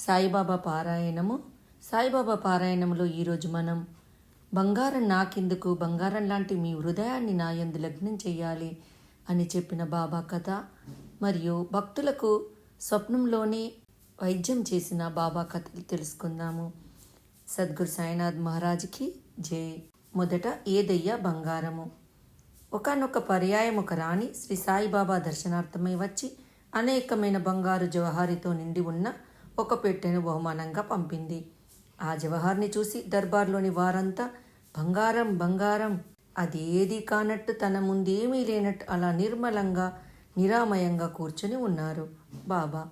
సాయిబాబా పారాయణము. సాయిబాబా పారాయణములో ఈరోజు మనం బంగారం నాకెందుకు, బంగారం లాంటి మీ హృదయాన్ని నా యందు లగ్నం చేయాలి అని చెప్పిన బాబా కథ మరియు భక్తులకు స్వప్నంలోనే వైద్యం చేసిన బాబా కథలు తెలుసుకుందాము. సద్గురు సాయినాథ్ మహారాజ్కి జై. మొదట ఏదయ్యా బంగారము. ఒకానొక పర్యాయం ఒక రాణి శ్రీ సాయిబాబా దర్శనార్థమై వచ్చి అనేకమైన బంగారు జవహారితో నిండి ఉన్న ఒక పెట్టెను బహుమానంగా పంపింది. ఆ జవహార్ని చూసి దర్బార్లోని వారంతా బంగారం బంగారం, అది ఏది కానట్టు తన ముందేమీ లేనట్టు అలా నిర్మలంగా నిరామయంగా కూర్చుని ఉన్నారు. బాబా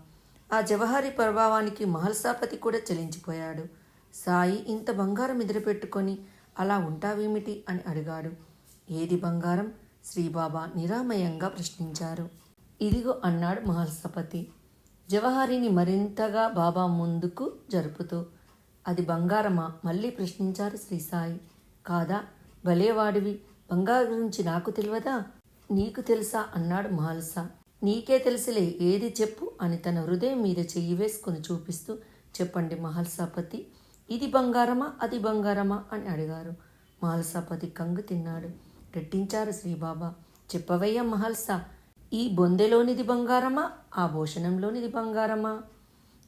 ఆ జవహారి ప్రభావానికి మహల్సాపతి కూడా చలించిపోయాడు. సాయి ఇంత బంగారం ఎదురుపెట్టుకొని అలా ఉంటావేమిటి అని అడిగాడు. ఏది బంగారం? శ్రీబాబా నిరామయంగా ప్రశ్నించారు. ఇదిగో అన్నాడు మహల్సాపతి జవహారిని మరింతగా బాబా ముందుకు జరుపుతూ. అది బంగారమా? మళ్ళీ ప్రశ్నించారు శ్రీ సాయి. కాదా? భలేవాడివి, బంగారు గురించి నాకు తెలియదా? నీకు తెలుసా అన్నాడు మహల్సా. నీకే తెలుసులే, ఏది చెప్పు అని తన హృదయం మీద చెయ్యి వేసుకుని చూపిస్తూ, చెప్పండి మహల్సాపతి, ఇది బంగారమా అది బంగారమా అని అడిగారు. మహల్సాపతి కంగు తిన్నాడు. రెట్టించారు శ్రీబాబా. చెప్పవయ్యా మహల్సా, ఈ బొందెలోనిది బంగారమా, ఆ భూషణంలోనిది బంగారమా?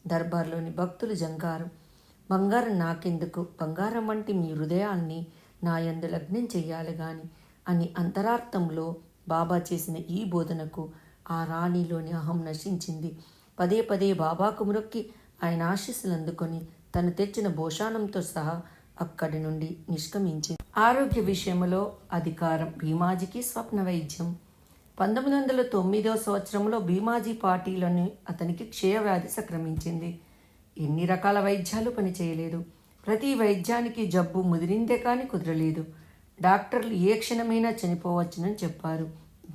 దర్బార్లోని భక్తులు జంకారు. బంగారం నాకెందుకు, బంగారం వంటి మీ హృదయాల్ని నా యందు లగ్నం చెయ్యాలి గాని అని అంతరార్థంలో బాబా చేసిన ఈ బోధనకు ఆ రాణిలోని అహం నశించింది. పదే పదే బాబాకు మ్రొక్కి ఆయన ఆశీస్సులు అందుకొని తను తెచ్చిన భూషాణంతో సహా అక్కడి నుండి నిష్క్రమించింది. ఆరోగ్య విషయంలో అధికారం. భీమాజీకి స్వప్న వైద్యం. 1909 సంవత్సరంలో భీమాజీ పార్టీలోని అతనికి క్షయవ్యాధి సంక్రమించింది. ఎన్ని రకాల వైద్యాలు పనిచేయలేదు. ప్రతి వైద్యానికి జబ్బు ముదిరిందే కానీ కుదరలేదు. డాక్టర్లు ఏ క్షణమైనా చనిపోవచ్చునని చెప్పారు.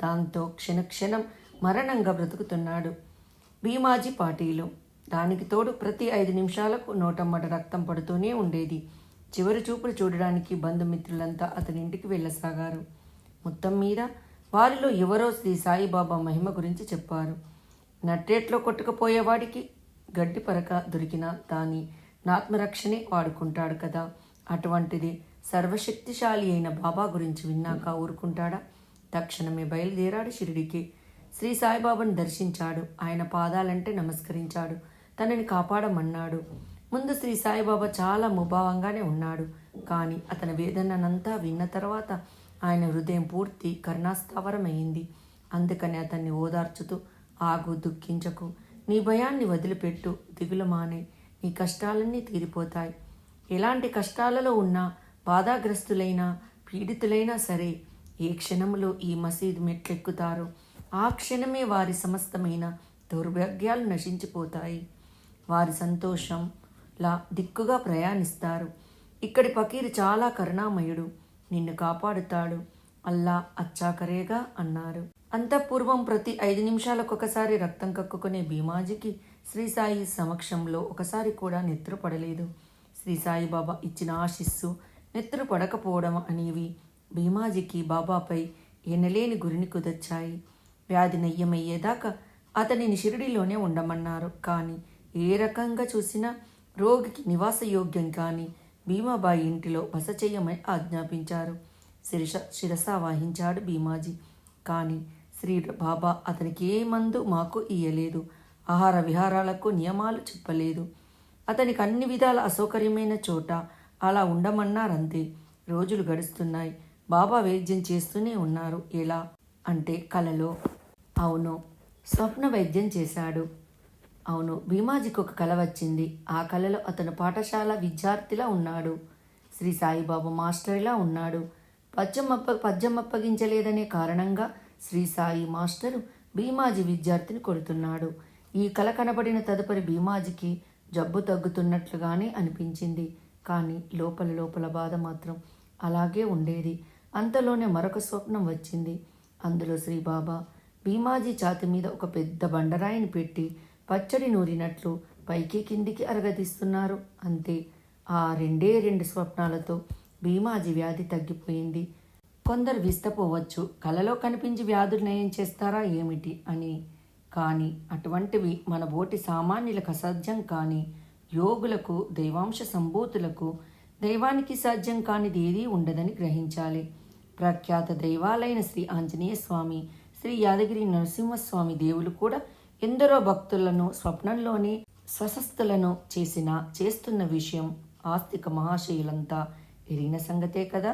దాంతో క్షణక్షణం మరణంగా బ్రతుకుతున్నాడు భీమాజీ పార్టీలో. దానికి తోడు ప్రతి 5 నిమిషాలకు నోటమ్మట రక్తం పడుతూనే ఉండేది. చివరి చూపులు చూడడానికి బంధుమిత్రులంతా అతని ఇంటికి వెళ్ళసాగారు. మొత్తం మీద వారిలో ఎవరో శ్రీ సాయిబాబా మహిమ గురించి చెప్పారు. నట్టేట్లో కొట్టుకుపోయేవాడికి గడ్డి పరక దొరికినా దాని ఆత్మరక్షణే వాడుకుంటాడు కదా. అటువంటిది సర్వశక్తిశాలి అయిన బాబా గురించి విన్నాక ఊరుకుంటాడా? తక్షణమే బయలుదేరాడు షిరిడికి. శ్రీ సాయిబాబాను దర్శించాడు. ఆయన పాదాలంటే నమస్కరించాడు. తనని కాపాడమన్నాడు. ముందు శ్రీ సాయిబాబా చాలా ముభావంగానే ఉన్నాడు. కానీ అతని వేదననంతా విన్న తర్వాత ఆయన హృదయం పూర్తి కరుణాస్థావరమైంది. అందుకని అతన్ని ఓదార్చుతూ, ఆగు, దుఃఖించకు, నీ భయాన్ని వదిలిపెట్టు, దిగులు మానే, నీ కష్టాలన్నీ తీరిపోతాయి. ఎలాంటి కష్టాలలో ఉన్నా, బాధాగ్రస్తులైనా పీడితులైనా సరే, ఏ క్షణంలో ఈ మసీదు మెట్లెక్కుతారో ఆ క్షణమే వారి సమస్తమైన దౌర్భాగ్యాలు నశించిపోతాయి. వారి సంతోషంలా దిక్కుగా ప్రయాణిస్తారు. ఇక్కడి ఫకీరు చాలా కరుణామయుడు, నిన్ను కాపాడుతాడు, అల్లా అచ్చాకరేగా అన్నారు. అంతఃపూర్వం ప్రతి 5 నిమిషాలకొకసారి రక్తం కక్కుకునే భీమాజీకి శ్రీ సాయి సమక్షంలో ఒకసారి కూడా నెత్తురు పడలేదు. శ్రీ సాయిబాబా ఇచ్చిన ఆశీస్సు నెత్తురు పడకపోవడం అనేవి భీమాజీకి బాబాపై ఎనలేని గురిని కుదర్చాయి. వ్యాధి నయ్యమయ్యేదాకా అతనిని షిరిడిలోనే ఉండమన్నారు. కానీ ఏ రకంగా చూసినా రోగికి నివాసయోగ్యం కానీ భీమాబాయి ఇంటిలో బస చెయ్యమని ఆజ్ఞాపించారు. శిరస వహించాడు భీమాజీ. కానీ శ్రీ బాబా అతనికి ఏ మందు మాకు ఇయ్యలేదు. ఆహార విహారాలకు నియమాలు చెప్పలేదు. అతనికి అన్ని విధాల అసౌకర్యమైన చోట అలా ఉండమన్నారంతే. రోజులు గడుస్తున్నాయి. బాబా వైద్యం చేస్తూనే ఉన్నారు. ఎలా అంటే కలలో. అవును, స్వప్న వైద్యం చేశాడు. అవును, భీమాజీకి ఒక కల వచ్చింది. ఆ కలలో అతను పాఠశాల విద్యార్థిలా ఉన్నాడు. శ్రీ సాయిబాబా మాస్టర్లా ఉన్నాడు. పద్యం అప్పగించలేదనే కారణంగా శ్రీ సాయి మాస్టరు భీమాజీ విద్యార్థిని కొడుతున్నాడు. ఈ కల కనబడిన తదుపరి భీమాజీకి జబ్బు తగ్గుతున్నట్లుగానే అనిపించింది. కానీ లోపల లోపల బాధ మాత్రం అలాగే ఉండేది. అంతలోనే మరొక స్వప్నం వచ్చింది. అందులో శ్రీబాబా భీమాజీ ఛాతి మీద ఒక పెద్ద బండరాయిని పెట్టి పచ్చడి నూరినట్లు పైకి కిందికి అరగదీస్తున్నారు. అంతే. ఆ 2 స్వప్నాలతో భీమాజీ వ్యాధి తగ్గిపోయింది. కొందరు విస్తపోవచ్చు, కలలో కనిపించి వ్యాధులు నయం చేస్తారా ఏమిటి అని. కానీ అటువంటివి మన బోటి సామాన్యులకు అసాధ్యం. కానీ యోగులకు, దైవాంశ సంభూతులకు దైవానికి సాధ్యం కానిది ఏదీ ఉండదని గ్రహించాలి. ప్రఖ్యాత దైవాలైన శ్రీ ఆంజనేయ స్వామి, శ్రీ యాదగిరి నరసింహస్వామి దేవులు కూడా ఎందరో భక్తులను స్వప్నంలోనే స్వస్థలను చేస్తున్న విషయం ఆస్తిక మహాశయులంతా ఎరిగిన సంగతే కదా.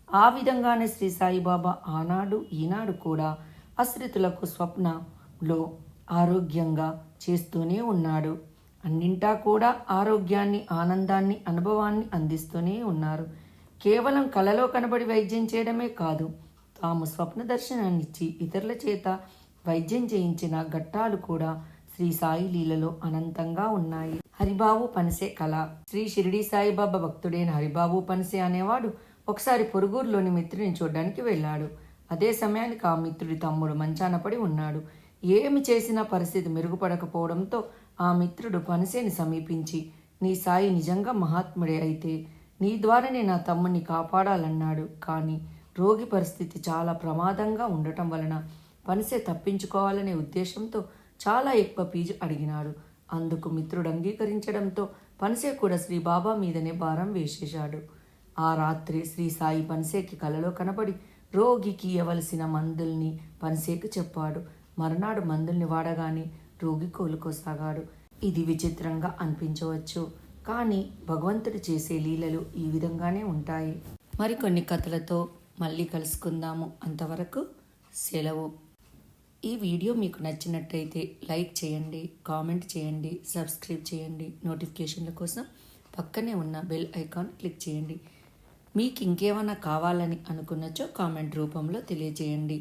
ఆ విధంగానే శ్రీ సాయిబాబా ఆనాడు ఈనాడు కూడా ఆశ్రితులకు స్వప్నంలో ఆరోగ్యంగా చేస్తూనే ఉన్నాడు. అన్నింటా కూడా ఆరోగ్యాన్ని, ఆనందాన్ని, అనుభవాన్ని అందిస్తూనే ఉన్నారు. కేవలం కలలో కనబడి వైద్యం చేయడమే కాదు, తాము స్వప్న దర్శనాన్నిచ్చి ఇతరుల చేత వైద్యం చేయించిన ఘట్టాలు కూడా శ్రీ సాయి లీలలో అనంతంగా ఉన్నాయి. హరిబాబు పనసే కళ. శ్రీ షిరిడి సాయిబాబా భక్తుడైన హరిబాబు పనసే అనేవాడు ఒకసారి పొరుగురులోని మిత్రుని చూడ్డానికి వెళ్ళాడు. అదే సమయానికి ఆ మిత్రుడి తమ్ముడు మంచాన పడి ఉన్నాడు. ఏమి చేసినా పరిస్థితి మెరుగుపడకపోవడంతో ఆ మిత్రుడు పనసేని సమీపించి, నీ సాయి నిజంగా మహాత్ముడే అయితే నీ ద్వారానే నా తమ్ముడిని కాపాడాలన్నాడు. కానీ రోగి పరిస్థితి చాలా ప్రమాదంగా ఉండటం వలన పనసే తప్పించుకోవాలనే ఉద్దేశంతో చాలా ఎక్కువ ఫీజు అడిగినాడు. అందుకు మిత్రుడు అంగీకరించడంతో పనసే కూడా శ్రీ బాబా మీదనే భారం వేసేశాడు. ఆ రాత్రి శ్రీ సాయి పనసేకి కలలో కనబడి రోగికి ఇవ్వవలసిన మందుల్ని పనసేకి చెప్పాడు. మరునాడు మందుల్ని వాడగానే రోగి కోలుకోసాగాడు. ఇది విచిత్రంగా అనిపించవచ్చు, కానీ భగవంతుడు చేసే లీలలు ఈ విధంగానే ఉంటాయి. మరికొన్ని కథలతో మళ్ళీ కలుసుకుందాము. అంతవరకు సెలవు. ఈ వీడియో మీకు నచ్చినట్టయితే లైక్ చేయండి, కామెంట్ చేయండి, సబ్స్క్రైబ్ చేయండి. నోటిఫికేషన్ల కోసం పక్కనే ఉన్న బెల్ ఐకాన్ క్లిక్ చేయండి. మీకు ఇంకేమైనా కావాలని అనుకున్నచో కామెంట్ రూపంలో తెలియజేయండి.